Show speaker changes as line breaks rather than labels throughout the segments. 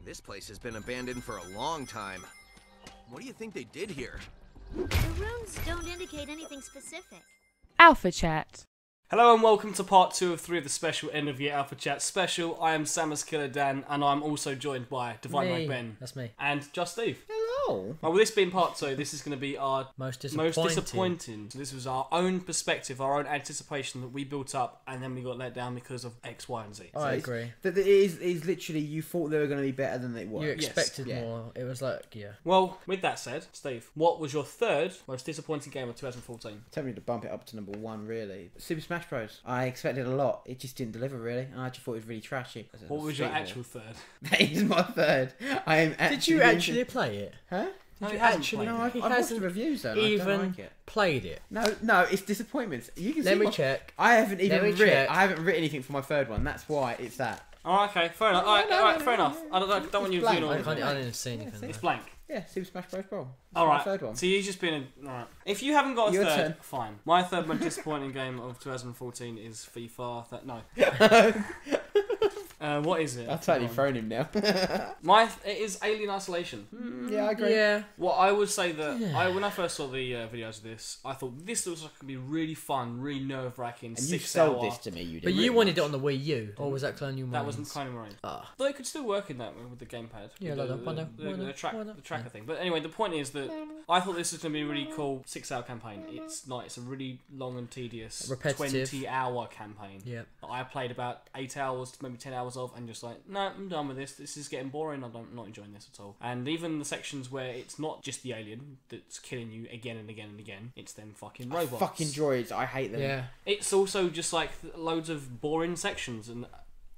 This place has been abandoned for a long time. What do you think they did here?
The runes don't indicate anything specific.
Alpha Chat.
Hello and welcome to part 2 of 3 of the special end of year Alpha Chat special. I am Samus Killer Dan and I'm also joined by Divine Mike Ben.
That's me.
And Just Steve.
Hello.
Well, with this being part 2, this is going to be our
Most
most disappointing. So this was our own perspective, our own anticipation that we built up and then we got let down because of X, Y and Z.
I agree.
That it is literally, you thought they were going to be better than they were.
You expected
Yeah.
more. It was like, yeah.
Well, with that said, Steve, what was your third most disappointing game of 2014?
Tempting to bump it up to number 1, really. Super Smash Bros. I expected a lot. It just didn't deliver, really. And I just thought it was really trashy.
What was your actual third?
That is my third. I am actually.
Did you actually play it?
Huh?
No,
Did
he
you
hasn't
actually?
played
No,
it.
I've
He
watched the
hasn't
reviews though. And I don't
even
like it.
played it.
No, it's disappointments. You can
Let
see
me
my-
check.
I haven't even
Let me
written.
check.
I haven't written anything for my third one. That's why it's that.
Oh, okay, fair enough. Alright, fair enough. I don't want you
It's
doing all
blank.
of
I
it.
didn't see anything.
It's
though.
blank.
Yeah, Super Smash Bros. Brawl. That's
All
my
right.
third one.
So you've just been all right. If you haven't got a
Your
third,
turn.
fine. My third most disappointing game of 2014 is FIFA. No. What is it?
I've totally
Hold on.
thrown him now.
It is Alien Isolation.
Yeah, I agree.
Yeah.
Well, I would say that
Yeah.
when I first saw the videos of this, I thought this looks like it could be really fun, really nerve wracking.
And you
6
sold
hour.
this to me. You did.
But you wanted it on the Wii U, or was that Clone You
That wasn't kind of right.
Ah.
Though it could still work in that with the gamepad.
Yeah,
with
like
the,
that. Why not?
the,
Why
the,
not?
the, track,
Why not?
the tracker thing. But anyway, the point is that I thought this was going to be a really cool 6 hour campaign. It's not. It's a really long and tedious
Repetitive.
20-hour campaign.
Yep.
I played about 8 hours, maybe 10 hours of, and just like, no, I'm done with this. This is getting boring. I'm not enjoying this at all. And even the sections where it's not just the alien that's killing you again and again and again, it's then fucking robots.
Fucking droids. I hate them.
Yeah.
It's also just like loads of boring sections, and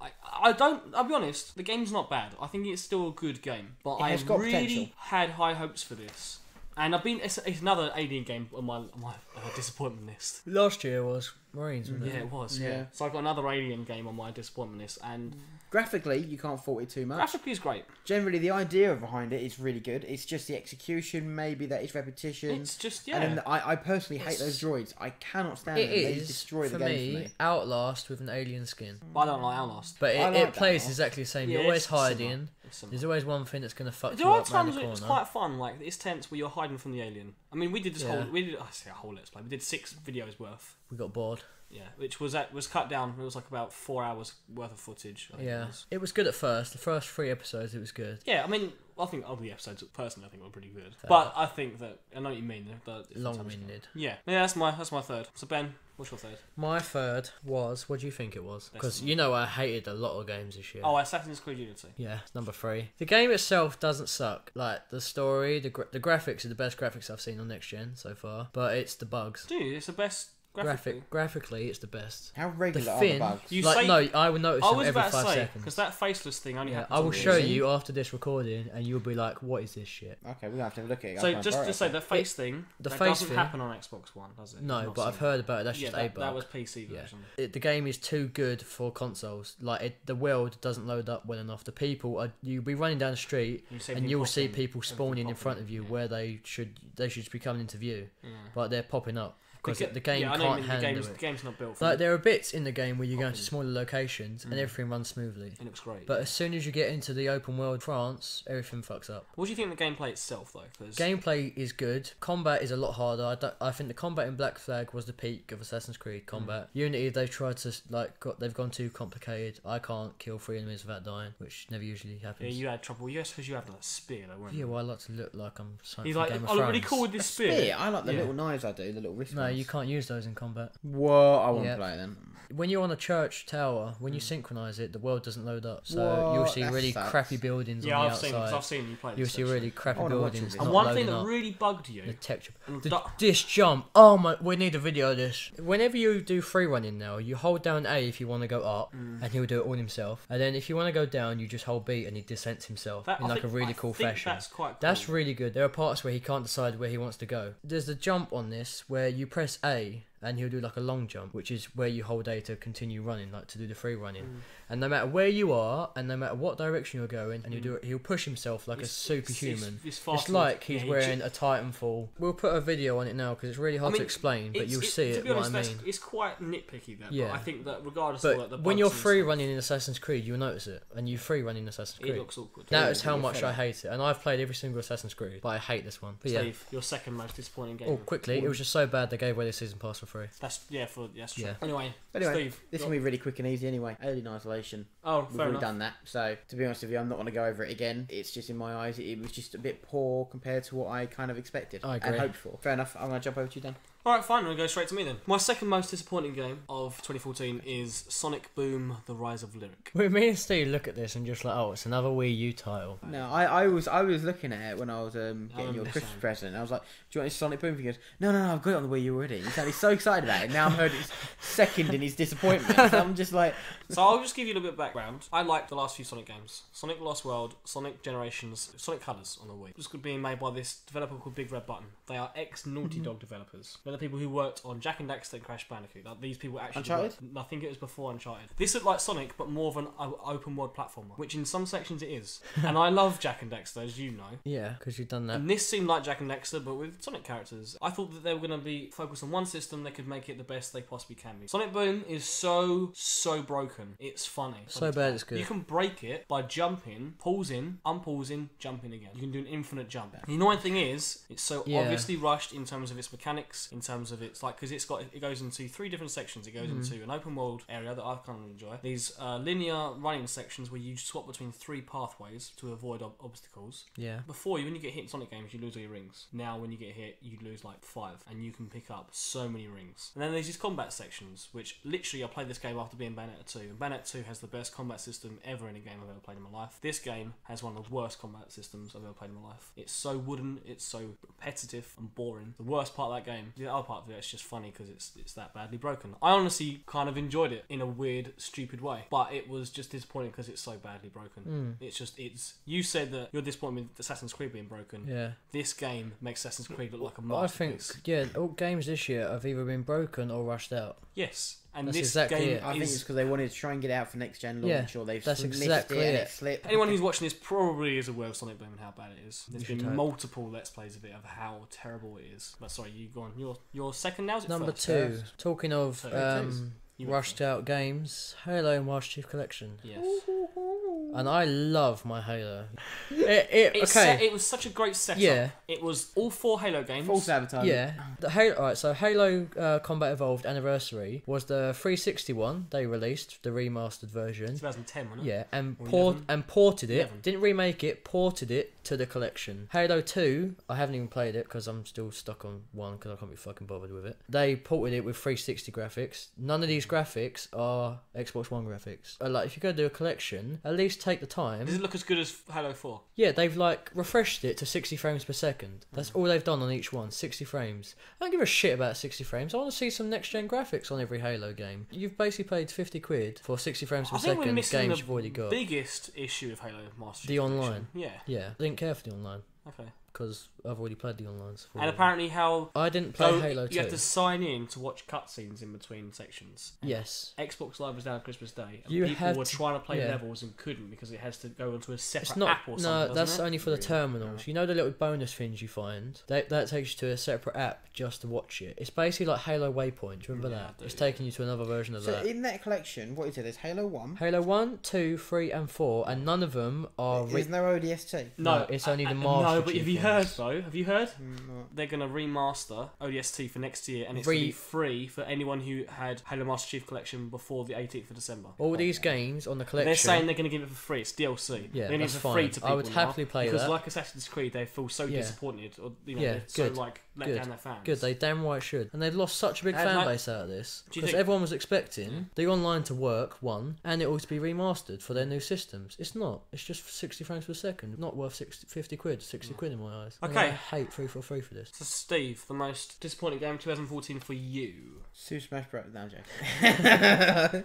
I'll be honest, the game's not bad. I think it's still a good game, but
It
I
has got
really
potential.
had high hopes for this. And it's another Alien game on my disappointment list.
Last year was Marines, wasn't
Yeah,
it?
it was.
Yeah.
So I've got another Alien game on my disappointment list, and
Graphically, you can't fault it too much.
graphically is great.
Generally, the idea behind it is really good. It's just the execution, maybe that is repetition.
It's just
And then I personally hate those droids. I cannot stand them. They
It
destroy
is,
the
for
game
me,
for me.
Outlast with an alien skin.
But I don't like Outlast.
But
I like
it
that
plays
one.
exactly the same.
Yeah,
You're always
it's similar.
hiding.
It's similar.
There's always one thing that's going to fuck
There
you
are
up round
times
the
where it's
corner.
quite fun, like it's tense where you're hiding from the alien. I mean, we did this
Yeah.
I say a whole let's play. We did 6 videos worth.
We got bored.
Yeah, which was cut down. It was like about 4 hours worth of footage. I think
Yeah.
it was.
It was good at first. The first 3 episodes, it was good.
Yeah, I mean, I think all the episodes personally, I think were pretty good.
Fair.
But I think that I know what you mean. It's
Long-winded.
Yeah, that's my third. So Ben, what's your third?
My third was, what do you think it was? Because you know I hated a lot of games this year.
Oh, Assassin's Creed Unity.
Yeah, it's number 3. The game itself doesn't suck. Like, the story, the graphics are the best graphics I've seen on next gen so far. But it's the bugs.
Dude, it's the best graphically.
Graphically, it's the best.
How
The
regular are the
fin,
bugs?
You
like,
say-
no, I would notice
I
them
was
every
about
5
to say
seconds.
because that faceless thing only
Yeah,
happens.
I will
on the
show
Unity.
you after this recording, and you'll be like, "What is this shit?"
Okay, we're going to have to have a look at it.
So just to say, the face thing,
the
that
face
doesn't
thing-
happen on Xbox One, does it?
No,
I've not
but I've
seen
heard about it. That's
it. Yeah,
just a bug.
that was PC
Yeah.
version.
The game is too good for consoles. Like the world doesn't load up well enough. The people are you'll be running down the street
You see
and
everything
you'll see
popping,
people
everything
spawning in
popping,
front of you
yeah.
where they should be coming into view,
Yeah.
but they're popping up because the game
yeah, I know what you
can't
mean,
handle
the
it.
game's not built for
Like
it.
there are bits in the game where you go into
Popping.
smaller locations and everything runs smoothly.
It looks great.
But as soon as you get into the open world France, everything fucks up.
What do you think of the gameplay itself, though? 'Cause
Gameplay is good. Combat is a lot harder. I think the combat in Black Flag was the peak of Assassin's Creed combat. Unity, they've tried to they've gone too complicated. I can't kill 3 enemies without dying, which never usually
yeah,
happens.
you had trouble. Yes, because you had that spear, though, weren't
Yeah,
you?
well, I like to look like I'm something
He's
from
like,
Game of
I look really
Thrones.
cool with this spear.
Spear. I like the
Yeah.
little knives I do, the little wrist
No,
ones.
you can't use those in combat.
Whoa, I won't
Yeah.
play it then.
When you're on a church tower, when you synchronize it, the world doesn't load up. So
What?
you'll see
That
really
sucks.
crappy buildings
Yeah,
on the
I've seen,
outside.
I've seen you play
You'll
this
see
section.
really crappy
I wanna watch
buildings.
this.
not
And one thing
loading
that
up.
really bugged you.
The texture.
And
This jump. Oh my! We need a video of this. Whenever you do free running now, you hold down A if you want to go up, and he'll do it all himself. And then if you want to go down, you just hold B and he descents himself
That-
in
I
like
think-
a really
I
cool
think
fashion.
That's quite cool.
That's really good. There are parts where he can't decide where he wants to go. There's a jump on this where you press A and he'll do like a long jump, which is where you hold A to continue running, like to do the free running. And no matter where you are, and no matter what direction you're going, and he'll push himself like a superhuman. It's like he's wearing a Titanfall. We'll put a video on it now because it's really hard to explain, but you'll see it. What I mean,
it's quite nitpicky there.
Yeah.
But I think that regardless
but
of like, the
when you're
bugs and
free
stuff,
running in Assassin's Creed, you'll notice it, and you free running Assassin's Creed.
it looks awkward.
That is how much I hate it, and I've played every single Assassin's Creed, but I hate this one. But yeah.
Steve, your second most disappointing game.
Oh, quickly, it was just so bad they gave away the season pass for free.
That's true.
Yeah.
Anyway, Steve,
this will be really quick and easy anyway. Alien Isolation.
Oh,
We've
fair
already
enough.
done that. So, to be honest with you, I'm not going to go over it again. It's just in my eyes, it was just a bit poor compared to what I kind of expected
I agree.
and hoped for. Fair enough. I'm going to jump over to you then.
Alright, fine, we'll go straight to me then. My second most disappointing game of 2014 is Sonic Boom: The Rise of Lyric.
Well, me and Steve look at this and just like, oh, it's another Wii U title.
No, I was looking at it when I was getting your Christmas present. I was like, "Do you want this Sonic Boom?" He goes, "No, I've got it on the Wii U already." He's so excited about it. Now I'm heard it's second in his disappointment. So I'm just like,
So I'll just give you a little bit of background. I like the last few Sonic games: Sonic Lost World, Sonic Generations, Sonic Colors on the Wii. It's being made by this developer called Big Red Button. They are ex-Naughty Dog developers. They're the people who worked on Jak and Daxter and Crash Bandicoot. Like, these people actually
Uncharted?
I think it was before Uncharted. This looked like Sonic, but more of an open world platformer, which in some sections it is. And I love Jak and Daxter, as you know.
Yeah, because you've done that.
And this seemed like Jak and Daxter, but with Sonic characters. I thought that they were going to be focused on one system that could make it the best they possibly can be. Sonic Boom is so broken. It's funny.
So bad it's good.
You can break it by jumping, pausing, unpausing, jumping again. You can do an infinite jump. The annoying thing is, it's so obviously rushed in terms of its mechanics, in terms of its like, because it goes into 3 different sections. It goes into an open world area that I kind of enjoy. These linear running sections where you swap between 3 pathways to avoid obstacles.
Yeah.
Before, when you get hit in Sonic games, you lose all your rings. Now, when you get hit, you lose like 5, and you can pick up so many rings. And then there's these combat sections, which literally I played this game after being Bayonetta 2. And Bayonetta 2 has the best combat system ever in a game I've ever played in my life. This game has one of the worst combat systems I've ever played in my life. It's so wooden, it's so repetitive and boring. The worst part of that game, the other part of it, it's just funny because it's that badly broken. I honestly kind of enjoyed it in a weird, stupid way, but it was just disappointing because it's so badly broken. You said that you're disappointed with Assassin's Creed being broken.
Yeah.
This game makes Assassin's Creed look like a
I think,
masterpiece.
yeah, all games this year have either been broken or rushed out.
Yes. And
That's
this
exactly
game
it.
I think it's because they wanted to try and get it out for next gen launch, or they've
that's
missed
exactly
it and
it.
it slipped.
Anyone who's watching this probably is aware of Sonic Boom and how bad it is. There's
You should
been
hope.
multiple Let's Plays of it, of how terrible it is. But sorry, you go on. Your second now, is it
Number
first?
2. Talking of
So, you went
rushed out games, Halo Master Chief Collection.
Yes.
And I love my Halo.
It
Okay.
was such a great setup.
Yeah.
It was all 4 Halo games.
False advertising.
Yeah, the Halo. Alright, so Halo Combat Evolved Anniversary was the 360 one they released, the remastered version.
2010, wasn't it?
Yeah, and
Or 11?
ported it.
11.
Didn't remake it, ported it to the collection. Halo 2, I haven't even played it because I'm still stuck on 1 because I can't be fucking bothered with it. They ported it with 360 graphics. None of these graphics are Xbox One graphics. Like, if you're going to do a collection, at least take the time.
Does it look as good as Halo 4?
Yeah, they've like refreshed it to 60 frames per second. That's all they've done on each one, 60 frames. I don't give a shit about 60 frames. I want to see some next gen graphics on every Halo game. You've basically paid 50 quid for 60 frames per
I think we're
second
missing
games
the
you've already got.
biggest issue of Halo Master Chief
The
Collection.
online.
Yeah.
Yeah, I didn't care for the online
Okay.
because I've already played the onlines.
And apparently how...
I didn't play
So
Halo 2.
you have to sign in to watch cutscenes in between sections.
Yes.
Xbox Live was down on Christmas Day, and
You
people
have
were
to-
trying to play
yeah.
levels and couldn't because it has to go onto a separate
It's not.
app or something.
No,
doesn't
that's
it?
only for the terminals. You know the little bonus things you find. That takes you to a separate app just to watch it. It's basically like Halo Waypoint. Remember
Yeah, I
that?
do,
It's
yeah.
taking you to another version of
So
that.
in that collection, what is it? There's Halo 1.
Halo 1, 2, 3, and 4, and none of them are.
There's no ODST.
No, it's only the
No,
Master
but
Chief
have you
ones.
heard though? Have you heard?
No.
They're going to remaster ODST for next year, and it's going to be free for anyone who had Halo Master Chief Collection before the 18th of December.
All these games on the collection.
They're saying they're going to give it for free. It's DLC.
Yeah,
they're going to
that's
give it for free
fine.
to people
I would happily
now,
play
because
that.
like Assassin's Creed, they feel so
Yeah.
disappointed, or
Yeah,
they're so
good.
like let
Good.
down their fans.
Good, they damn right should. And they've lost such a big
And
fan
like-
base out of this.
Do you
Because
think-
everyone was expecting the online to work, one, and it all to be remastered for their new systems. It's not. It's just 60 frames per second. Not worth 50 quid, 60 quid in my my eyes.
Okay.
I hate 343 for this.
So Steve, the most disappointing game of 2014 for you?
Super Smash Bros. No, I'm joking.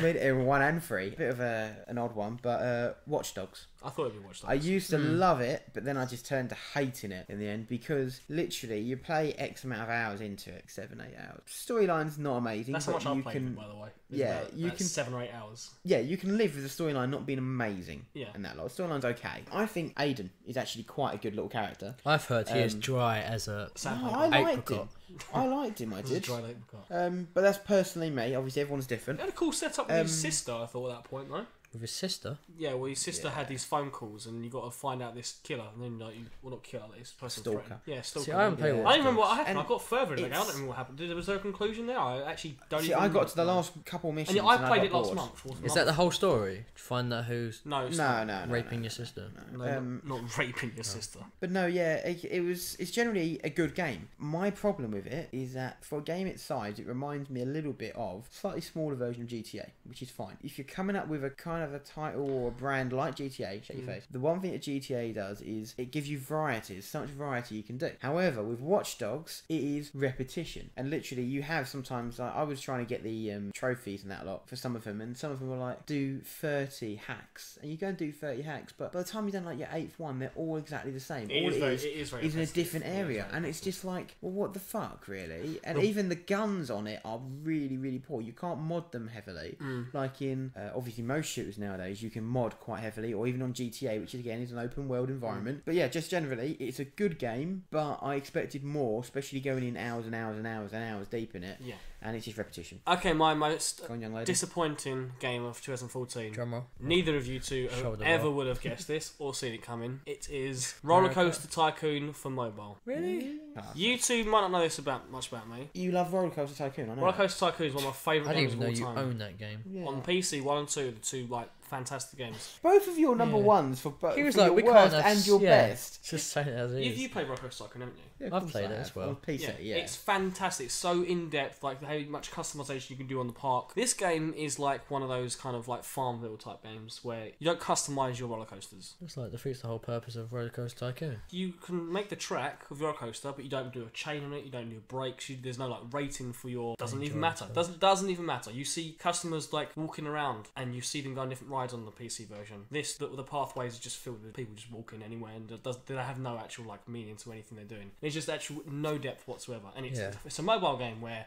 Made it in 1 and 3. Bit of an odd one, but Watch Dogs.
I thought it'd be Watch Dogs.
I used to love it, but then I just turned to hating it in the end because literally you play X amount of hours into it, 7, 8 hours. Storyline's not amazing.
That's how
but
much
you
I've played
can,
it, by the way.
Yeah, you can
7 or 8 hours.
Yeah, you can live with the storyline not being amazing.
Yeah.
And that lot. The storyline's okay. I think Aiden is actually quite a good little character.
I've heard he is dry as a
No, I liked
apricot.
him. I liked him, I
It was a
did.
dry apricot.
But that's personally me. Obviously, everyone's different.
He had a cool setup with his sister, I thought, at that point, though.
With his sister.
Yeah, well, his sister had these phone calls, and you got to find out this killer, and then like, not killer, like, this person
Stalker.
threatened. Yeah, stalker.
See, I haven't played
Yeah.
Watch
I don't remember what
Dogs.
happened.
And
I got further in the game. I
it's-
don't remember what happened. Was there a conclusion there? I actually don't
See,
even
I
remember.
got to the last couple missions.
And yeah, I
and
played
got
it last
bored.
month.
Is that the whole story? Find out who's
No, it's
No,
not.
no,
raping
no,
your sister.
No, not raping your sister.
But no, yeah, it's generally a good game. My problem with it is that for a game its size, it reminds me a little bit of a slightly smaller version of GTA, which is fine. If you're coming up with a kind of a title or a brand like GTA, shake your face. The one thing that GTA does is it gives you varieties, so much variety you can do. However, with Watch Dogs, it is repetition, and literally you have sometimes. Like, I was trying to get the trophies and that lot for some of them, and some of them were like do 30 hacks, and you go and do 30 hacks, but by the time you've done like your 8th one, they're all exactly the same.
It
all
is
it
very-
is
it is very
in a
repetitive.
different
It is
area,
very
and it's
repetitive.
just like, well, what the fuck, really? And even the guns on it are really, really poor. You can't mod them heavily, like in obviously most shooters nowadays. You can mod quite heavily, or even on GTA, which again is an open world environment. But yeah, just generally, it's a good game, but I expected more, especially going in hours and hours and hours and hours deep in it.
Yeah.
And it's just repetition.
Okay, my most
Go on, young lady.
disappointing game of 2014.
Drumroll.
Neither of you two
Shoulder
ever
roll.
would have guessed this or seen it coming. It is RollerCoaster Tycoon for mobile.
Really?
You two might not know this much about me.
You love RollerCoaster Tycoon, I know.
RollerCoaster Tycoon is one of my
I
favourite
didn't
games
even know
of
you
all time.
own that game.
Yeah.
On PC, 1 and 2 are the two like fantastic games.
Both of your number
Yeah.
ones for both
He was
for
like,
your
we
worst
can't have
and your best.
Just say it as it is.
You played RollerCoaster Tycoon, haven't you?
Yeah, of
I've
course
played
I
it
have.
as well.
On PC, yeah.
It's fantastic. It's so in depth, like how much customization you can do on the park. This game is like one of those kind of like Farmville type games where you don't customize your roller coasters.
It's like defeats the whole purpose of RollerCoaster Tycoon.
You can make the track of your roller coaster, but you don't do a chain on it. You don't do brakes. There's no like rating for your. Doesn't even matter. Doesn't even matter. You see customers like walking around, and you see them go on different rides on the PC version. The pathways are just filled with people just walking anywhere, and they have no actual like meaning to anything they're doing. There's just actual no depth whatsoever, and it's a mobile game where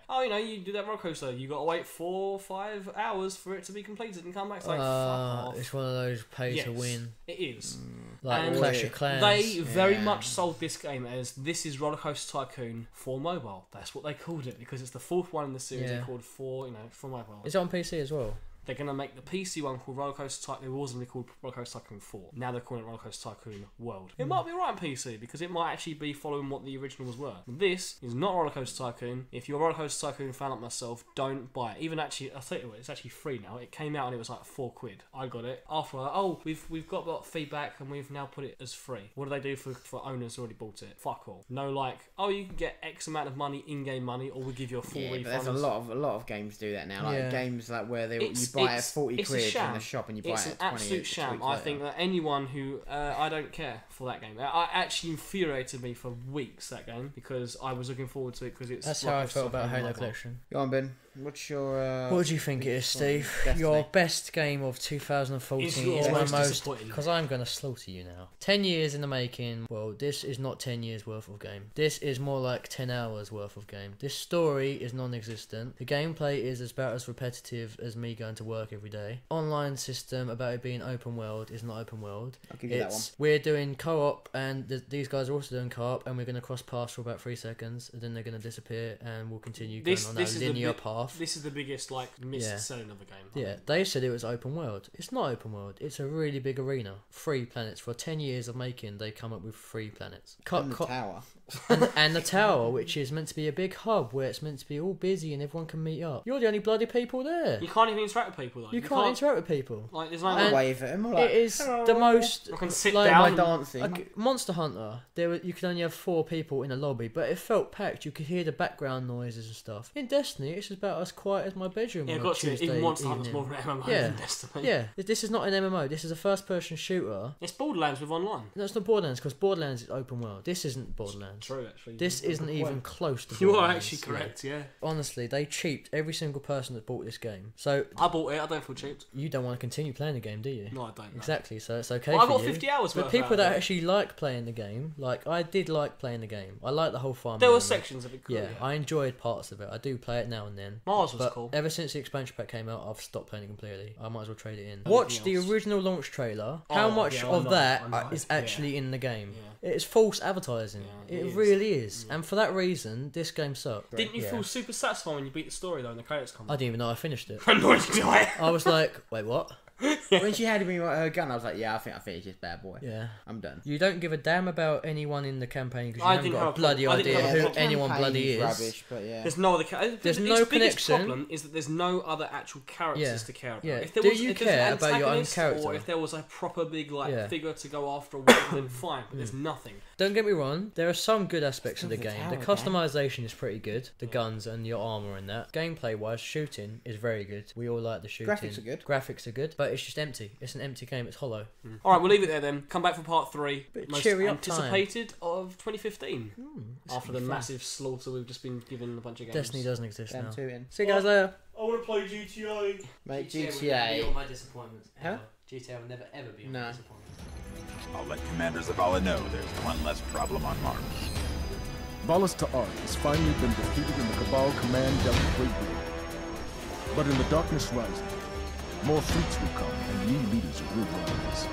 you do that roller coaster, you got to wait 4 or 5 hours for it to be completed and come back. It's like fuck off.
It's one of those pay to win.
It is.
Like
And
Clash of Clans.
They very much sold this game as this is RollerCoaster Tycoon for mobile. That's what they called it because it's the 4th one in the series they called for mobile.
Is it on PC as well?
They're going to make the PC one called RollerCoaster Tycoon. It was going to be called RollerCoaster Tycoon 4. Now they're calling it RollerCoaster Tycoon World. It might be right on PC because it might actually be following what the originals were. This is not RollerCoaster Tycoon. If you're a RollerCoaster Tycoon fan like myself, don't buy it. Even actually, I'll tell you what, it's actually free now. It came out and it was like £4. I got it. After we've got a lot of feedback and we've now put it as free. What do they do for owners who already bought it? Fuck all. No you can get X amount of money, in-game money, or we'll give you a full refund.
But there's a lot of games do that now. Like games like where you buy it at 40
it's a
quid
sham.
in the shop and you buy
It's
it
an
at 20
absolute sham. I think that anyone who I don't care for that game. I actually infuriated me for weeks that game because I was looking forward to it because it's.
That's how I felt about Halo Collection.
Go on, Ben. What's your?
What do you think it is, Steve?
Destiny.
Your best game of 2014 is my
most
most.
disappointing.
Because I'm going to slaughter you now. 10 years in the making. Well, this is not 10 years worth of game. This is more like 10 hours worth of game. This story is non-existent. The gameplay is about as repetitive as me going to work every day. Online system about it being open world is not open world.
I'll give you that one.
We're doing co-op, and these guys are also doing co-op, and we're going to cross paths for about 3 seconds, and then they're going to disappear, and we'll continue going on that linear path.
This is the biggest selling of a game.
Yeah, they said it was open world. It's not open world. It's a really big arena. 3 planets. For 10 years of making, they come up with 3 planets.
And the tower.
and the tower, which is meant to be a big hub where it's meant to be all busy and everyone can meet up. You're the only bloody people there.
You can't even interact with people though.
You can't interact with people.
Like there's no.
I wave at them. Like,
It is
"Hello."
the most.
I can sit
like,
down.
dancing.
Like Monster Hunter, you could only have 4 people in a lobby, but it felt packed. You could hear the background noises and stuff. In Destiny, it's about as quiet as my bedroom.
Yeah,
on a
got to.
Tuesday
Even Monster Hunter's
evening.
more of an MMO
Yeah.
than Destiny.
Yeah, this is not an MMO. This is a first-person shooter.
It's Borderlands with online.
No, it's not Borderlands because Borderlands is open world. This isn't Borderlands.
True, actually.
This isn't even close to.
You are
Borderlands.
actually correct. Yeah.
Honestly, they cheaped every single person that bought this game. So
I bought it. I don't feel cheap.
you don't want to continue playing the game, do you?
No, I don't. No.
Exactly. So it's okay
Well, I
for
got
you.
50 hours
But
worth
people
out
that
of it.
actually like playing the game, like I did like playing the game. I like the whole farm.
There were
element.
sections of it. Cool,
Yeah, I enjoyed parts of it. I do play it now and then.
Mars was
But
cool.
ever since the expansion pack came out, I've stopped playing it completely. I might as well trade it in.
Anything
Watch the
else?
original launch trailer. How
Oh,
much
yeah, I
of
know,
that
I know.
is actually in the game?
Yeah.
It's false advertising.
Yeah,
it
it is.
really is. And for that reason, this game sucked.
Didn't you
Yeah.
feel super satisfied when you beat the story though in the credits come?
I didn't even know I finished it.
Nor did I.
I was like, wait, what?
When she handed me her gun, I was like, yeah, I think I finished this bad boy.
Yeah.
I'm done.
You don't give a damn about anyone in the campaign because you
I
haven't
didn't
got a
have a
bloody
problem. I didn't
idea
have a
who
problem.
anyone
Campaign
bloody is.
rubbish, but yeah.
There's no other.
There's
its
no
biggest
connection.
problem is that there's no other actual characters
Yeah.
to care about.
Yeah.
If there
Do
was,
you
if there's an
care about your own
antagonist
character?
or if there was a proper big
Yeah.
figure to go after, or whatever, then fine. But there's nothing.
Don't get me wrong, there are some good aspects of the
Still the
game. The
tower,
customization is pretty good. The guns and your armor and that. Gameplay wise, shooting is very good. We all like the shooting.
Graphics are good.
Graphics are good, but it's just empty. It's an empty game. It's hollow.
All right, we'll leave it there then. Come back for part 3.
Bit
Most
cheery up time.
anticipated of 2015.
This
After
will
the
be fun.
massive slaughter we've just been given a bunch of games.
Destiny doesn't exist
Damn
now.
2 in.
See you guys later.
I want to play GTA.
Mate,
will never be
GTA.
all my disappointments.
Huh?
ever. GTA will never ever be all
No.
my disappointments.
I'll let Commander Zavala know there's one less problem on Mars.
Valis Ta'ar has finally been defeated in the Cabal command Delta Great War. But in the darkness rising, more fleets will come and new leaders will rise.